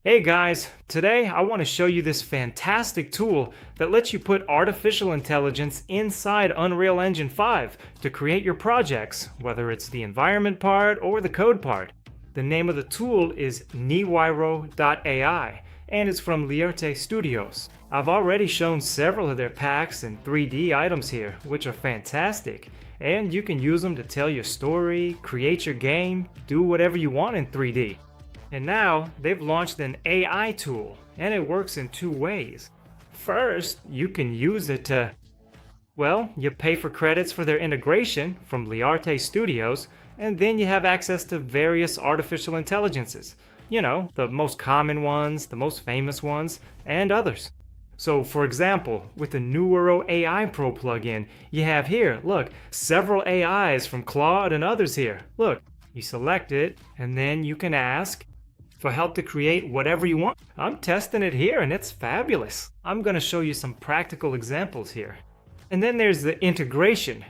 Hey guys, today I want to show you this fantastic tool that lets you put artificial intelligence inside Unreal Engine 5 to create your projects, whether it's the environment part or the code part. The name of the tool is NWIRO.ai and it's from Lierte Studios. I've already shown several of their packs and 3D items here, which are fantastic, and you can use them to tell your story, create your game, do whatever you want in 3D. And now they've launched an AI tool, and it works in two ways. First, you can use it to, well, you pay for credits for their integration from Liarte Studios, and then you have access to various artificial intelligences. You know, the most common ones, the most famous ones, and others. So for example, with the NWIRO AI Pro plugin, you have here, look, several AIs from Claude and others here. Look, you select it, and then you can ask for help to create whatever you want. I'm testing it here and it's fabulous. I'm going to show you some practical examples here. And then there's the integration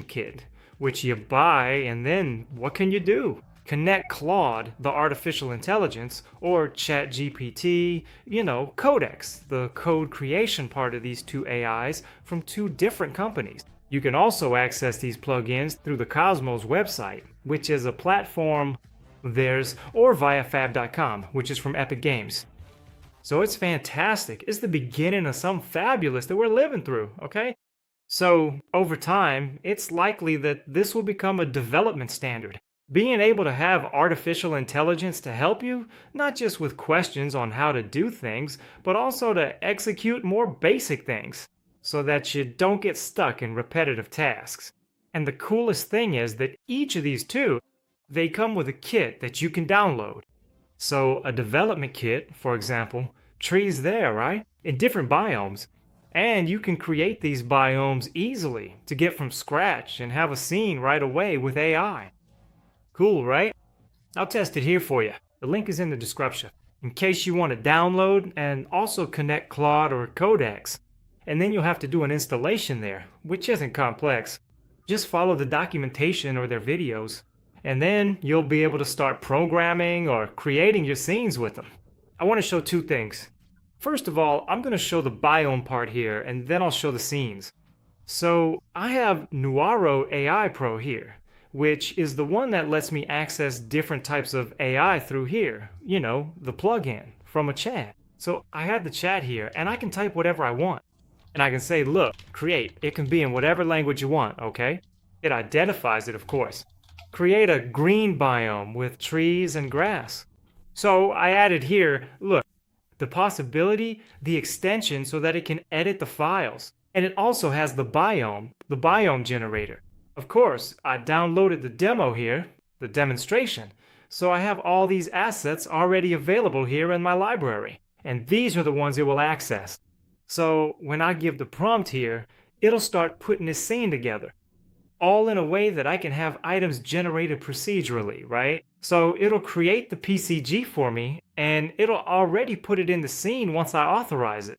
kit, which you buy, and then what can you do? Connect Claude, the artificial intelligence, or ChatGPT, Codex, the code creation part of these two AIs from two different companies. You can also access these plugins through the Cosmos website, which is a platform theirs, or via fab.com, which is from Epic Games. So it's fantastic. It's the beginning of something fabulous that we're living through, okay? So over time, it's likely that this will become a development standard. Being able to have artificial intelligence to help you, not just with questions on how to do things, but also to execute more basic things, so that you don't get stuck in repetitive tasks. And the coolest thing is that each of these two, they come with a kit that you can download. So a development kit, for example, trees there, right? In different biomes. And you can create these biomes easily to get from scratch and have a scene right away with AI. Cool, right? I'll test it here for you. The link is in the description, in case you want to download and also connect Claude or Codex. And then you'll have to do an installation there, which isn't complex. Just follow the documentation or their videos, and then you'll be able to start programming or creating your scenes with them. I want to show two things. First of all, I'm going to show the biome part here, and then I'll show the scenes. So I have NWIRO AI Pro here, which is the one that lets me access different types of AI through here, the plugin from a chat. So I have the chat here, and I can type whatever I want. And I can say, look, create. It can be in whatever language you want, okay? It identifies it, of course. Create a green biome with trees and grass. So I added here, look, the possibility, the extension so that it can edit the files. And it also has the biome generator. Of course, I downloaded the demo here, the demonstration. So I have all these assets already available here in my library. And these are the ones it will access. So when I give the prompt here, it'll start putting this scene together. All in a way that I can have items generated procedurally, right? So it'll create the PCG for me, and it'll already put it in the scene once I authorize it.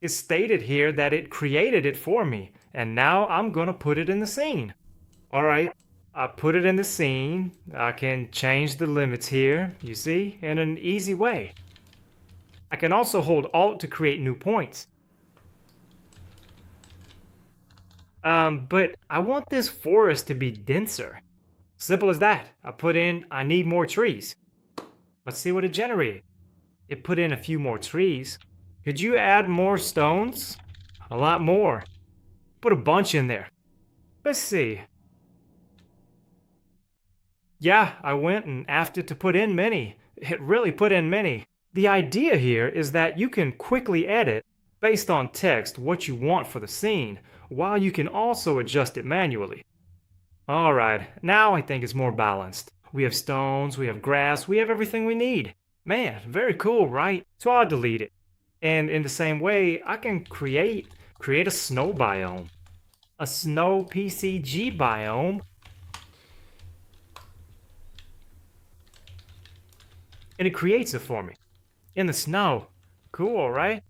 It's stated here that it created it for me, and now I'm gonna put it in the scene. Alright, I put it in the scene. I can change the limits here, you see, in an easy way. I can also hold Alt to create new points. But I want this forest to be denser. Simple as that. I put in, I need more trees. Let's see what it generated. It put in a few more trees. Could you add more stones? A lot more. Put a bunch in there. Let's see. Yeah, I went and asked it to put in many. It really put in many. The idea here is that you can quickly edit, based on text, what you want for the scene, while you can also adjust it manually. Alright, now I think it's more balanced. We have stones, we have grass, we have everything we need. Man, very cool, right? So I'll delete it. And in the same way, I can create a snow biome. A snow PCG biome. And it creates it for me. In the snow. Cool, right?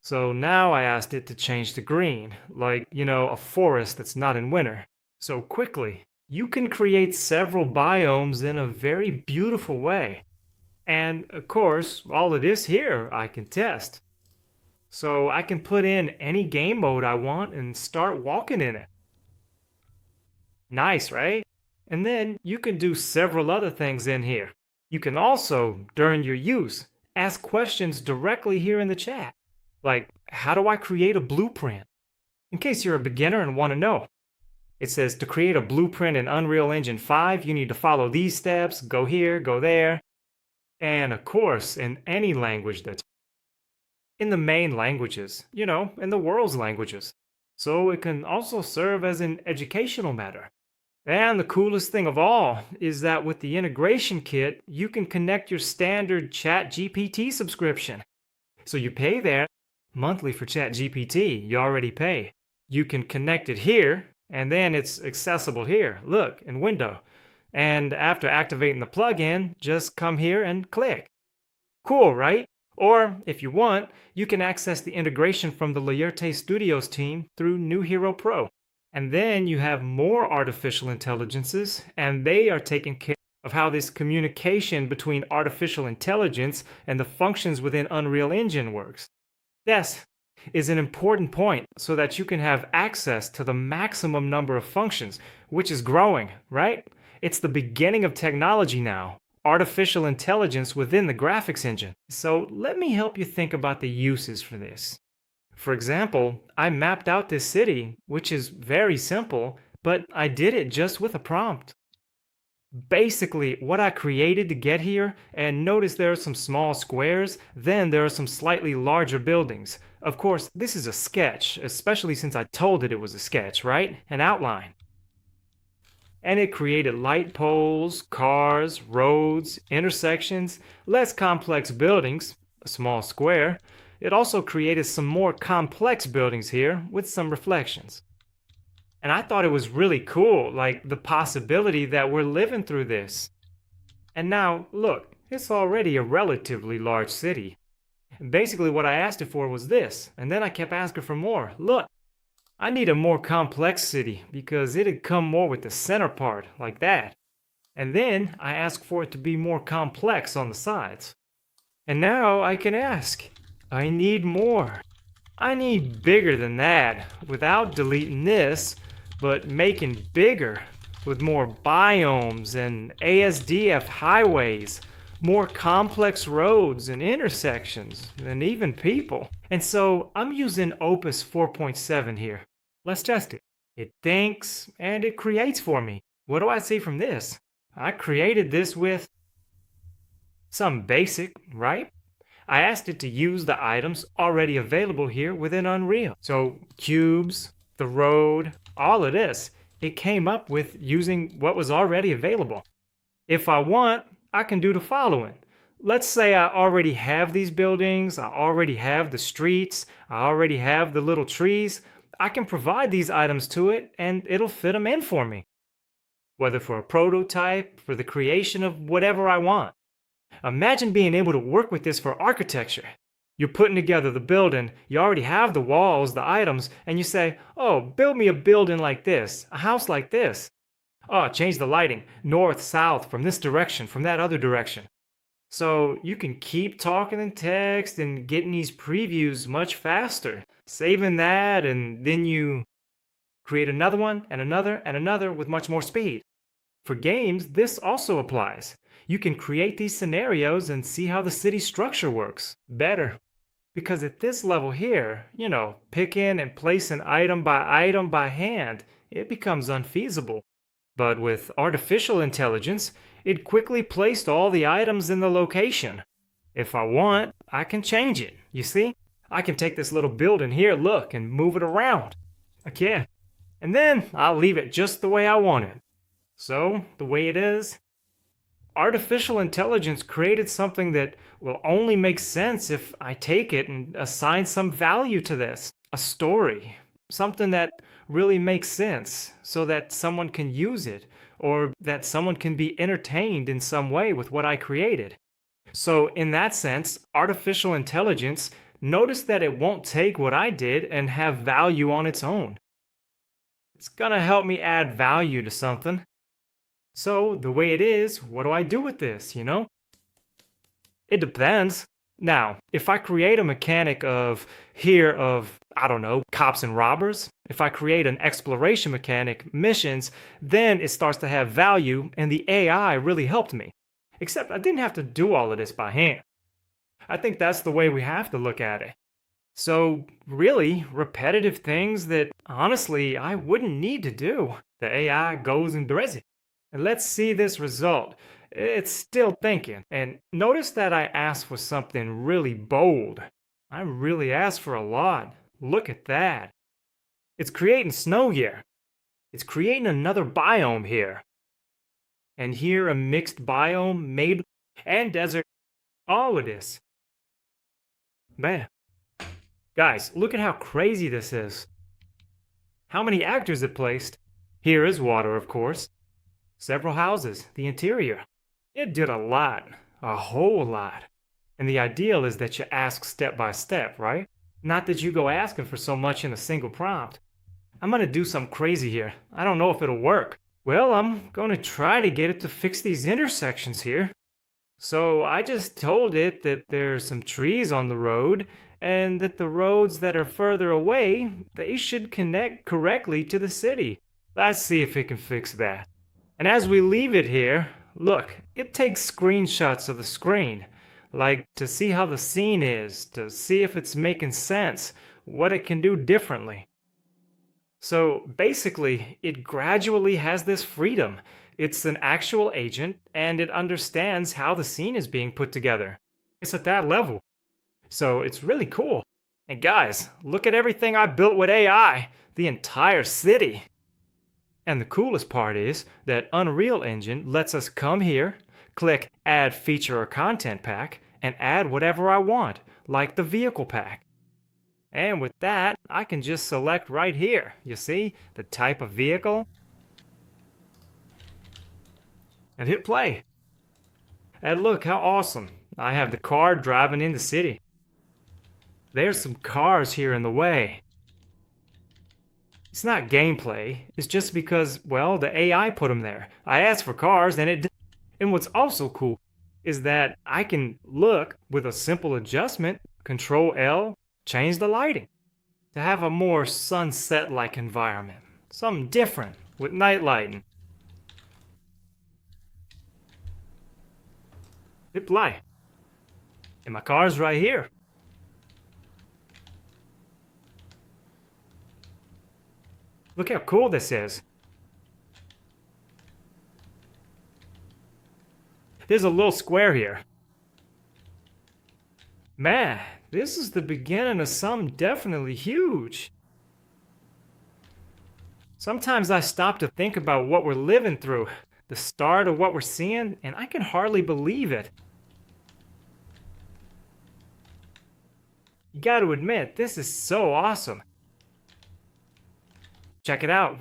So now I asked it to change to green, like, a forest that's not in winter. So quickly, you can create several biomes in a very beautiful way. And of course, all of this here I can test. So I can put in any game mode I want and start walking in it. Nice, right? And then you can do several other things in here. You can also, during your use, ask questions directly here in the chat. Like, how do I create a blueprint? In case you're a beginner and want to know. It says to create a blueprint in Unreal Engine 5, you need to follow these steps, go here, go there. And of course, in any language that's in the main languages, in the world's languages. So it can also serve as an educational matter. And the coolest thing of all is that with the integration kit, you can connect your standard ChatGPT subscription. So you pay there monthly for ChatGPT, you already pay. You can connect it here, and then it's accessible here, look, in Window. And after activating the plugin, just come here and click. Cool, right? Or, if you want, you can access the integration from the Lierte Studios team through NWIRO Pro. And then you have more artificial intelligences, and they are taking care of how this communication between artificial intelligence and the functions within Unreal Engine works. This is an important point so that you can have access to the maximum number of functions, which is growing, right? It's the beginning of technology now. Artificial intelligence within the graphics engine. So let me help you think about the uses for this. For example, I mapped out this city, which is very simple, but I did it just with a prompt. Basically, what I created to get here, and notice there are some small squares, then there are some slightly larger buildings. Of course, this is a sketch, especially since I told it was a sketch, right? An outline. And it created light poles, cars, roads, intersections, less complex buildings, a small square. It also created some more complex buildings here with some reflections. And I thought it was really cool, like the possibility that we're living through this. And now, look, it's already a relatively large city. Basically what I asked it for was this, and then I kept asking for more. Look, I need a more complex city because it'd come more with the center part, like that. And then I asked for it to be more complex on the sides. And now I can ask, I need more. I need bigger than that, without deleting this, but making bigger, with more biomes and ASDF highways, more complex roads and intersections, and even people. And so I'm using Opus 4.7 here. Let's test it. It thinks and it creates for me. What do I see from this? I created this with some basic, right? I asked it to use the items already available here within Unreal. So cubes, the road, all of this, it came up with using what was already available. If I want, I can do the following. Let's say I already have these buildings, I already have the streets, I already have the little trees. I can provide these items to it and it'll fit them in for me. Whether for a prototype, for the creation of whatever I want. Imagine being able to work with this for architecture. You're putting together the building, you already have the walls, the items, and you say, oh, build me a building like this, a house like this. Oh, change the lighting, north, south, from this direction, from that other direction. So you can keep talking in text and getting these previews much faster, saving that, and then you create another one and another with much more speed. For games, this also applies. You can create these scenarios and see how the city structure works better. Because at this level here, picking and placing item by hand, it becomes unfeasible. But with artificial intelligence, it quickly placed all the items in the location. If I want, I can change it, you see? I can take this little building here, look, and move it around. I can. And then I'll leave it just the way I want it. So, the way it is, artificial intelligence created something that will only make sense if I take it and assign some value to this. A story. Something that really makes sense so that someone can use it or that someone can be entertained in some way with what I created. So in that sense, artificial intelligence, notice that it won't take what I did and have value on its own. It's gonna help me add value to something. So the way it is, what do I do with this, It depends. Now, if I create a mechanic of, I don't know, cops and robbers, if I create an exploration mechanic, missions, then it starts to have value and the AI really helped me. Except I didn't have to do all of this by hand. I think that's the way we have to look at it. So, really, repetitive things that honestly I wouldn't need to do. The AI goes and does it. And let's see this result. It's still thinking. And notice that I asked for something really bold. I really asked for a lot. Look at that. It's creating snow here. It's creating another biome here. And here a mixed biome made and desert. All of this. Man. Guys, look at how crazy this is. How many actors it placed? Here is water, of course. Several houses, the interior. It did a lot, a whole lot. And the ideal is that you ask step by step, right? Not that you go asking for so much in a single prompt. I'm gonna do something crazy here. I don't know if it'll work. Well, I'm gonna try to get it to fix these intersections here. So I just told it that there's some trees on the road and that the roads that are further away, they should connect correctly to the city. Let's see if it can fix that. And as we leave it here, look, it takes screenshots of the screen, like to see how the scene is, to see if it's making sense, what it can do differently. So basically, it gradually has this freedom. It's an actual agent, and it understands how the scene is being put together. It's at that level. So it's really cool. And guys, look at everything I built with AI, the entire city. And the coolest part is that Unreal Engine lets us come here, click Add Feature or Content Pack, and add whatever I want, like the vehicle pack. And with that, I can just select right here, you see, the type of vehicle, and hit play. And look how awesome. I have the car driving in the city. There's some cars here in the way. It's not gameplay, it's just because, well, the AI put them there. I asked for cars and it did. And what's also cool is that I can look with a simple adjustment, Control L, change the lighting to have a more sunset-like environment. Something different with night lighting. Hit play. And my car's right here. Look how cool this is. There's a little square here. Man, this is the beginning of something definitely huge. Sometimes I stop to think about what we're living through, the start of what we're seeing, and I can hardly believe it. You gotta admit, this is so awesome. Check it out.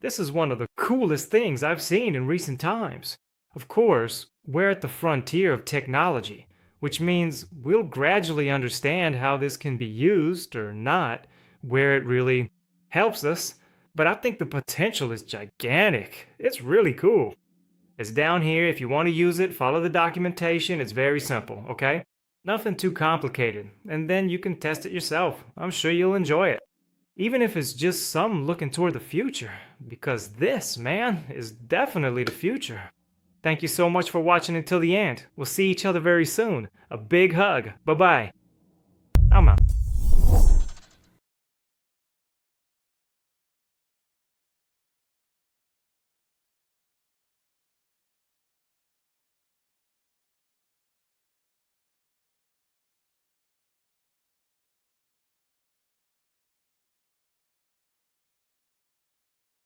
This is one of the coolest things I've seen in recent times. Of course, we're at the frontier of technology, which means we'll gradually understand how this can be used or not, where it really helps us, but I think the potential is gigantic. It's really cool. It's down here. If you want to use it, follow the documentation. It's very simple, okay? Nothing too complicated, and then you can test it yourself. I'm sure you'll enjoy it. Even if it's just some looking toward the future, because this, man, is definitely the future. Thank you so much for watching until the end. We'll see each other very soon. A big hug. Bye-bye. I'm out.